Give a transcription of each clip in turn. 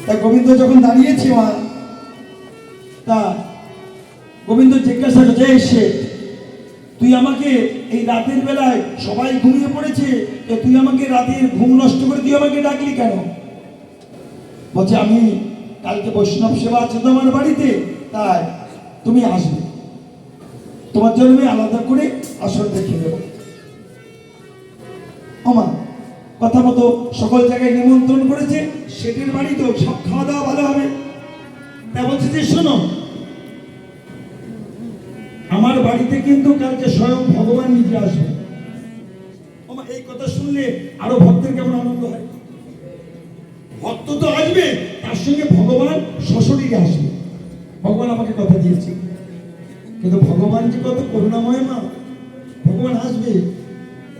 তা গোবিন্দ যখন দাঁড়িয়েছে মা, তা গোবিন্দ জিজ্ঞাসা করছে, এসে তুই আমাকে এই রাতের বেলায় সবাই ঘুমিয়ে পড়েছে, তো তুই আমাকে রাতের ঘুম নষ্ট করে তুই আমাকে ডাকলি কেন? বলছে আমি কালকে বৈষ্ণব সেবা আছে তো আমার বাড়িতে, তাই তুমি আসবে, তোমার জন্য আমি আলাদা করে আসর দেখে দেব। ওমা কথা মতো সকল জায়গায় নিমন্ত্রণ করেছে, সেটের বাড়িতেও সব খাওয়া দাওয়া ভালো হবে। তা বলছে যে শোনো, আমার বাড়িতে কিন্তু কালকে স্বয়ং ভগবান নিজে আসবে। ওমা এই কথা শুনলে আরো ভক্তের কেমন আনন্দ হয়। ভক্ত তো আসবে, তার সঙ্গে ভগবান সশরীরে আসবে। ভগবান আমাকে কথা দিয়েছে, কিন্তু ভগবান যে কত করুণাময় মা, ভগবান আসবে।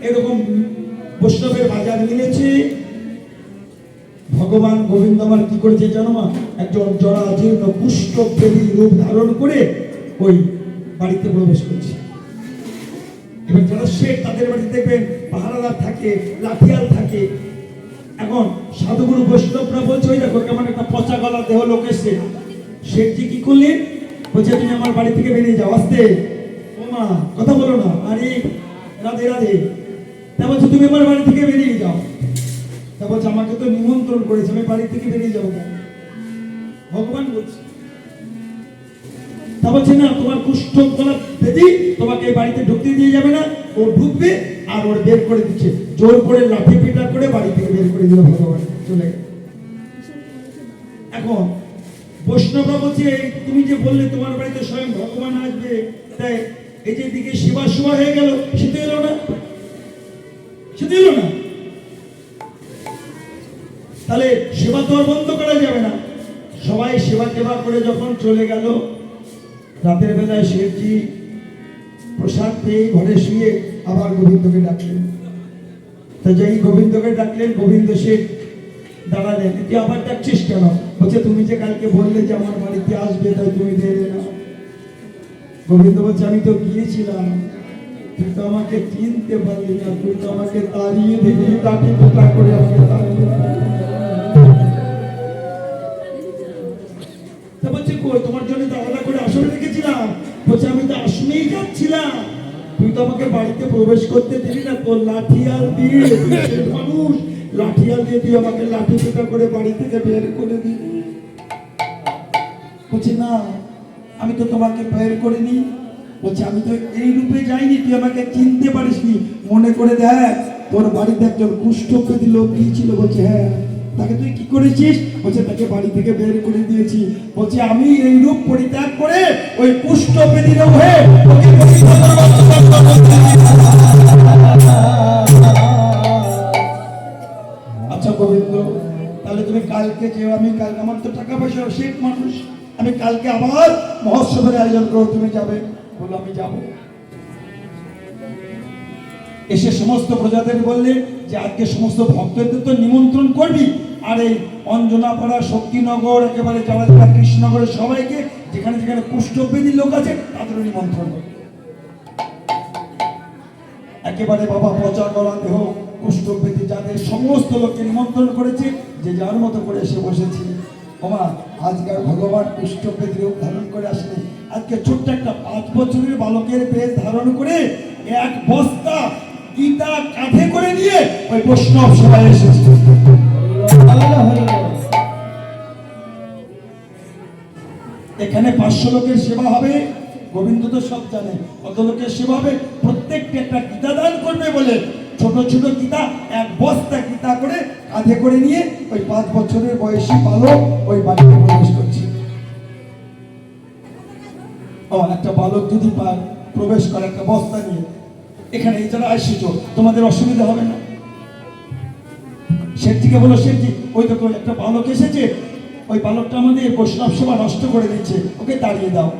এরকম বৈষ্ণবের বাজার মিলেছে। ভগবান গোবিন্দ আমার কি করেছে জানো মা? একজন জরাজীর্ণ কুষ্ঠপ্রেমী রূপ ধারণ করে ওই বাড়িতে প্রবেশ করছে। এবার যারা শেখ তাদের বাড়িতে দেখবেন পাহারাদার থাকে, লাঠিয়াল থাকে। এখন সাধুগুরু বৈষ্ণবরা বলছে, ওই দেখো কেমন একটা পচা গলা দেহ লোক এসছে। শেখজি কি করলেন? বলছে তুমি আমার বাড়ি থেকে বেরিয়ে যাও, আসতে। ও মা কথা বলো না, আরে রাধে রাধে। তা বলছে তুমি আমার বাড়ি থেকে বেরিয়ে যাও। তা বলছে আমাকে তো নিমন্ত্রণ করেছে, আমি বাড়ি থেকে বেরিয়ে যাবো কেন? ভগবান বলছে। তা বলছে না, তোমার কুষ্ঠ গলা বেদি তোমাকে এই বাড়িতে ঢুকতে দিয়ে যাবে না, ও ঢুকবে আর ওর বের করে দিচ্ছে, জোর করে লাঠি পিটা করে বাড়ি থেকে বের করে দিল ভগবান, চলে গেল। এখন বৈষ্ণবরা বলছে তুমি যে বললে তোমার বাড়িতে স্বয়ং ভগবান আসবে, তাই এই যে দিকে সেবা সেবা হয়ে গেল, সেটা এলো না, সেটা এলো না। তাহলে সেবা তো আর বন্ধ করা যাবে না। সবাই সেবা টেবা করে যখন চলে গেল, রাতের বেলায় শেঠজি প্রসাদ পেয়ে ঘরে শুয়ে আবার গোবিন্দকে ডাকলেন। তা যেই গোবিন্দকে ডাকলেন, গোবিন্দ শেঠ দাঁড়ালেন। তুই আবার ডাকছিস কেন? বলছে তুমি যে কালকে বললে যে আমার বাড়িতে আসবে, তাই তুমি দেবে না। গোবিন্দ বলছে আমি তো গিয়েছিলাম, তুই তো আমাকে চিনতে পারলি না, তুই তো আমাকে তাড়িয়ে দিলি, লাঠি পেটা করে আমাকে তাড়িয়ে। তা বলছে কই, তোমার জন্য তো আলাদা করে আসরে রেখেছিলাম। বলছে আমি তো আসনেই যাচ্ছিলাম, তুই তো আমাকে বাড়িতে প্রবেশ করতে দিলি না, তোর লাঠিয়াল দিয়ে, মানুষ লাঠিয়াল দিয়ে তুই আমাকে লাঠি পেটা করে বাড়ি থেকে বের করে দিলি। বলছে না, আমি তো তোমাকে বের করিনি। বলছে আমি তো এই রূপে যাইনি, তুই আমাকে চিনতে পারিসনি। মনে করে দেখ, তোর বাড়িতে একজন কুষ্ঠপ্রেমী লোক গিয়েছিল। বলছে হ্যাঁ, তাকে তুই কি করেছিস? বলছে তাকে বাড়ি থেকে বের করে দিয়েছি। বলছে আমি এই রূপ পরিত্যাগ করে ওই কুষ্ঠপ্রেমী রোগ হয়ে ওকে আচ্ছা গোবিন্দ, তাহলে তুমি কালকে যেও। আমি কালকে, আমার তো টাকা পয়সা শেখ মানুষ, আমি কালকে আবার মহোৎসবের আয়োজন করো, তুমি যাবে? বললো আমি যাব। এসে সমস্ত প্রজাদের বললেন যে আজকে সমস্ত ভক্তদের তো নিমন্ত্রণ করবি, আর এই অঞ্জনাপাড়া, শক্তিনগর, একেবারে যারা যারা কৃষ্ণনগরের সবাইকে, যেখানে যেখানে কুষ্ঠব্যাধি লোক আছে তাদেরও নিমন্ত্রণ করবি। একেবারে বাবা পচা গলা দেহ কুষ্ঠব্যাধি যাদের সমস্ত লোককে নিমন্ত্রণ করেছে, যে যার মতো করে এসে বসেছে। ওমা আজকাল ভগবান কুষ্ঠব্যাধি রূপ ধারণ করে আসেনি, আজকে ছোট্ট একটা 5 বছরের বালকের বেশ ধারণ করে এক বস্তা গীতা কাঁধে করে নিয়ে ওই বৈষ্ণব সভায় এসেছে। এখানে 500 লোকের সেবা হবে। গোবিন্দ তো সব জানে কত লোকের সেবা হবে। প্রত্যেকটা একটা গীতা দান করবে বলে ছোট ছোট গীতা, এক বস্তা গীতা করে কাঁধে করে নিয়ে ওই 5 বছরের বয়সী বালক ওই বাড়িতে প্রবেশ করছে। একটা বালক যদি প্রবেশ করে একটা বস্তা নিয়ে, এখানে এই যারা আসছো তোমাদের অসুবিধা হবে না? শেঠজিকে বলো, শেঠজি ওই দেখো একটা বালক এসেছে, ওই বালকটা আমাদের বৈষ্ণব সেবা নষ্ট করে দিচ্ছে, ওকে তাড়িয়ে দাও।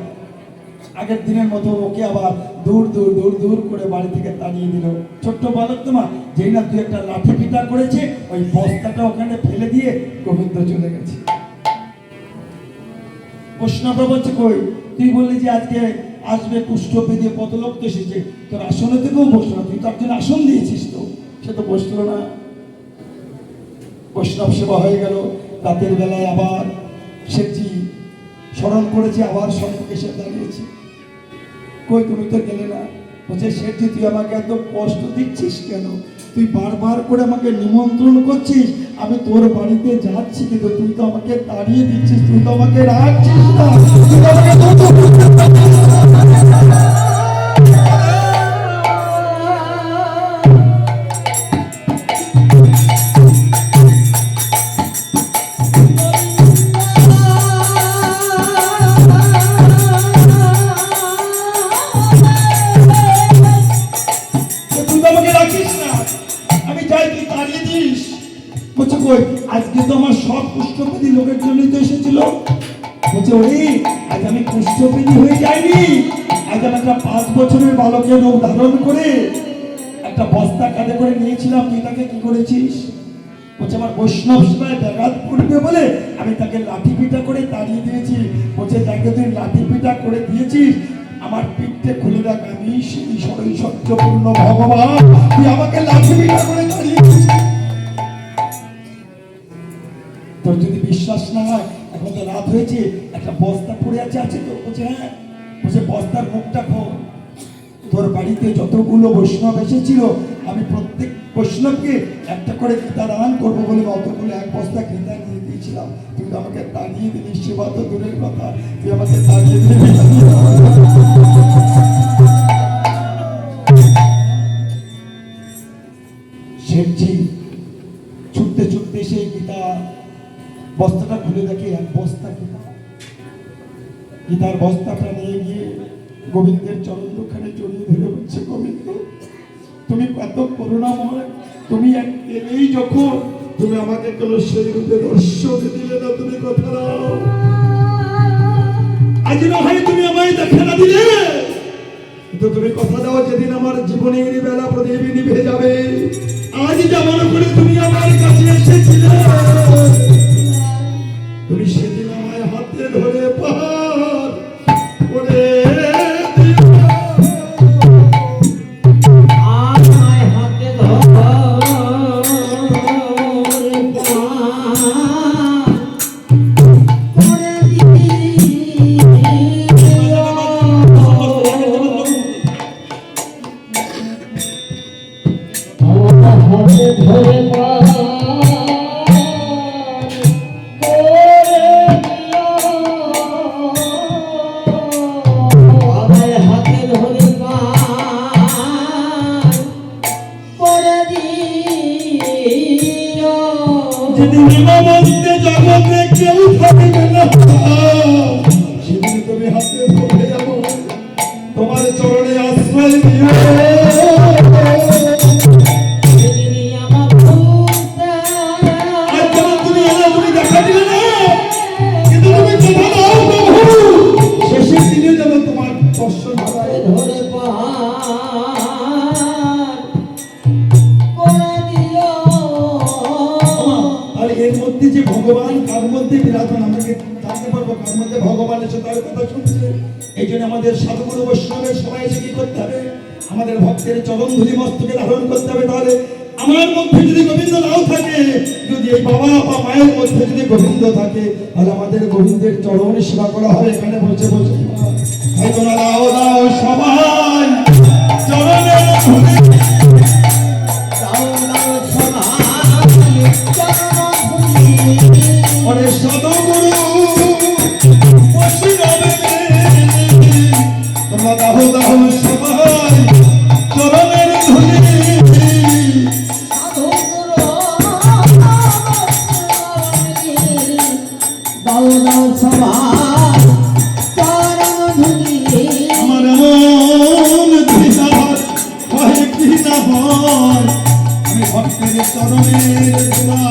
আগের দিনের মতো ওকে আবার দূর দূর দূর দূর করে বাড়ি থেকে তাড়িয়ে দিল। ছোট্ট বালক তোমার, যেই না তুই একটা লাঠি পিটা করেছে, ওই বস্তাটা ওখানে ফেলে দিয়ে গোবিন্দ চলে গেছে। বৈষ্ণব বলছে কই, তুই বললি যে আজকে আসবে কুষ্ঠব্যাধি, কত লোক তো এসেছে, তোর আসনে থেকেও বসলো, তুই তার জন্য আসন দিয়েছিস, তো সে তো বসলো না। বৈষ্ণব সেবা হয়ে গেল। রাতের বেলায় আবার সেটি স্মরণ করেছে, আবার সম্মুখে এসে দাঁড়িয়েছে। কই তুমি তো গেলে না? বলছে শেঠজি তুই আমাকে এত কষ্ট দিচ্ছিস কেন? তুই বারবার করে আমাকে নিমন্ত্রণ করছিস, আমি তোর বাড়িতে যাচ্ছি, কিন্তু তুই তো আমাকে তাড়িয়ে দিচ্ছিস, তুই তো আমাকে রাখছিস না, তুই তো আমাকে আজকে তো আমার সব কুষ্ঠপেদি লোকের জন্যই তো এসেছিল। বলছে ওরে আজ আমি কুষ্ঠপেদি হয়ে যাইনি, আজ আমি একটা 5 বছরের বালকের রূপ ধারণ করে একটা বস্তা কাঁধে করে নিয়েছিলাম, তুই তাকে কি করেছিস? বলছে আমার বৈষ্ণব সেবায় ব্যাঘাত পড়বে বলে আমি তাকে লাঠি পিটা করে তাড়িয়ে দিয়েছি। বলছে তাকে তুই লাঠি পিটা করে দিয়েছিস, আমার পিঠে খুলে দেখ, আমি সেই সরই সত্যপূর্ণ ভগবান, তুই আমাকে লাঠি পিটা করে তাড়িয়ে দিয়েছিস। তোর যদি বিশ্বাস না হয়, এখন তো রাত হয়েছে, একটা বস্তা পড়ে আছে তো? বলছে হ্যাঁ। বলছে বস্তার মুখটা খোল, তোর বাড়িতে যতগুলো বৈষ্ণব এসেছিল আমি প্রত্যেক বৈষ্ণবকে একটা করে গীতা দান করবো বলে অতগুলো এক বস্তা গীতা দিয়ে দিয়েছিলাম, তুই তো আমাকে তাড়িয়ে দিলি। সেবা তো দূরের কথা, তুই আমাকে তাড়িয়ে দিলি। শেঠজি ছুটতে ছুটতে সেই গীতা বস্তাটা খুলে দেখে এক বস্তা গীতা। গীতার বস্তাটা নিয়ে গিয়ে গোবিন্দের চরণ দুখানে জড়িয়ে ধরে বলছে, গোবিন্দ তুমি কত করুণাময়, তুমি এক এলেই যখন তুমি আমাকে কেন সেই রূপে দর্শন দিলে না, তুমি কথা দাও, আজ না হয় তুমি আমায় দেখা না দিলে, কিন্তু তুমি কথা দাও যেদিন আমার জীবনের বেলা প্রদীপ নিভে যাবে, আজ যেমন করে তুমি আমার কাছে এসেছিলে, তুমি সেদিন আমায় হাতে ধরে পার করে জগতে কেউ থাকবে না, সেদিন তুমি হাতে ধরে যাবো, তোমার চরণে আশ্রয় দিও। তুমি দেখা দিলে না, কিন্তু তুমি কথা দাও প্রভু, শেষের দিনে যেন তোমার দর্শন ধরে এর মধ্যে যে ভগবান কার মধ্যে বিরাজমান আমাকে জানতে পারবো, কার মধ্যে ভগবান এসে তার কথা শুনছে। এই জন্য আমাদের সাধুগুরু বৈষ্ণবের সবাই এসে কি করতে হবে, আমাদের ভক্তের চরণ ধুলি মস্তকে ধারণ করতে হবে। তাহলে আমার মধ্যে যদি গোবিন্দ নাও থাকে, যদি এই বাবা বা মায়ের মধ্যে যদি গোবিন্দ থাকে, তাহলে আমাদের গোবিন্দের চরণ সেবা করা হয়। এখানে বসে বসে হয়তো না দাও দাও সবাই চরণের ধুলি অনেক সাধুগুরু তোমরা দাহ দাহ সবাই চরণের ধুলি, আমার এমন দিদার হয় কি না হয়, আমি ভক্তের চরণের ধুলা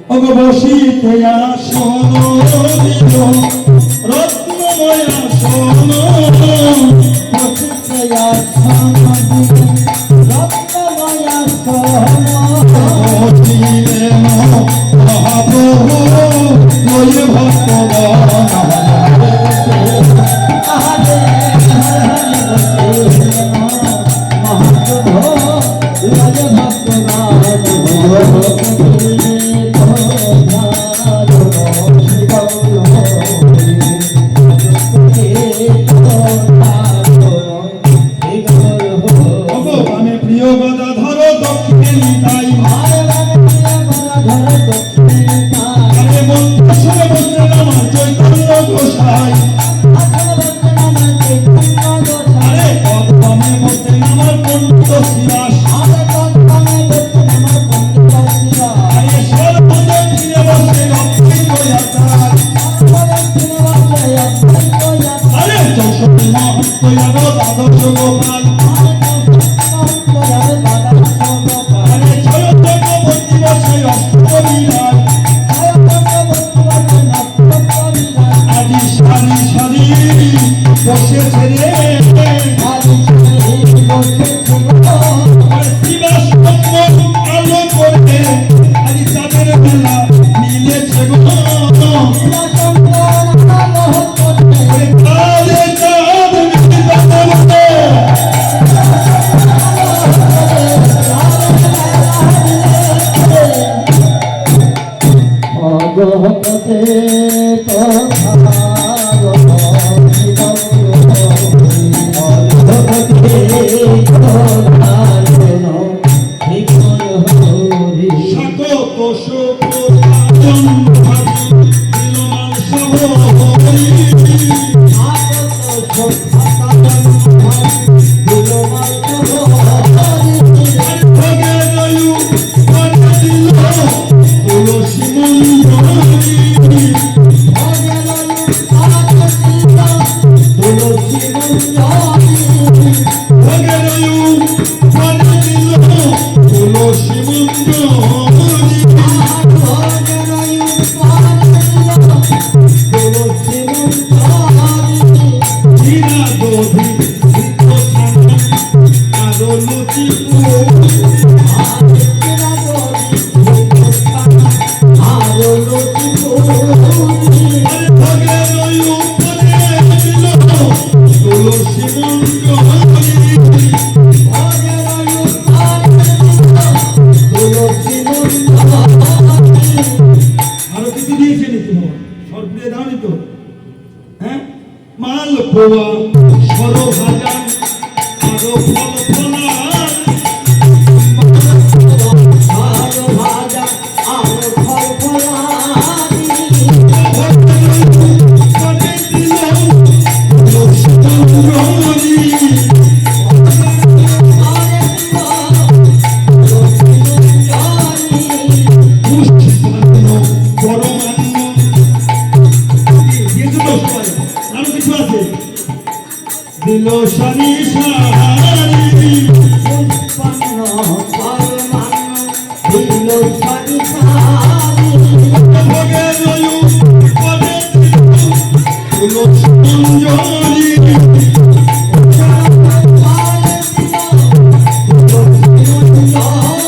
অগবসিতে আসন দিল রত্নময় আসন বসিলেন মহাপ্রভু লয়ে ভক্তগণ মালপোয়া সরভাজা আরো ফল ফলা ভাজা আরো ফল ফলা দিল সারি সারি পুষ্পান্ন পরমান্ন দিল সারি সারি ভোগে রয়ু পরে দিল তুলসী মঞ্জরি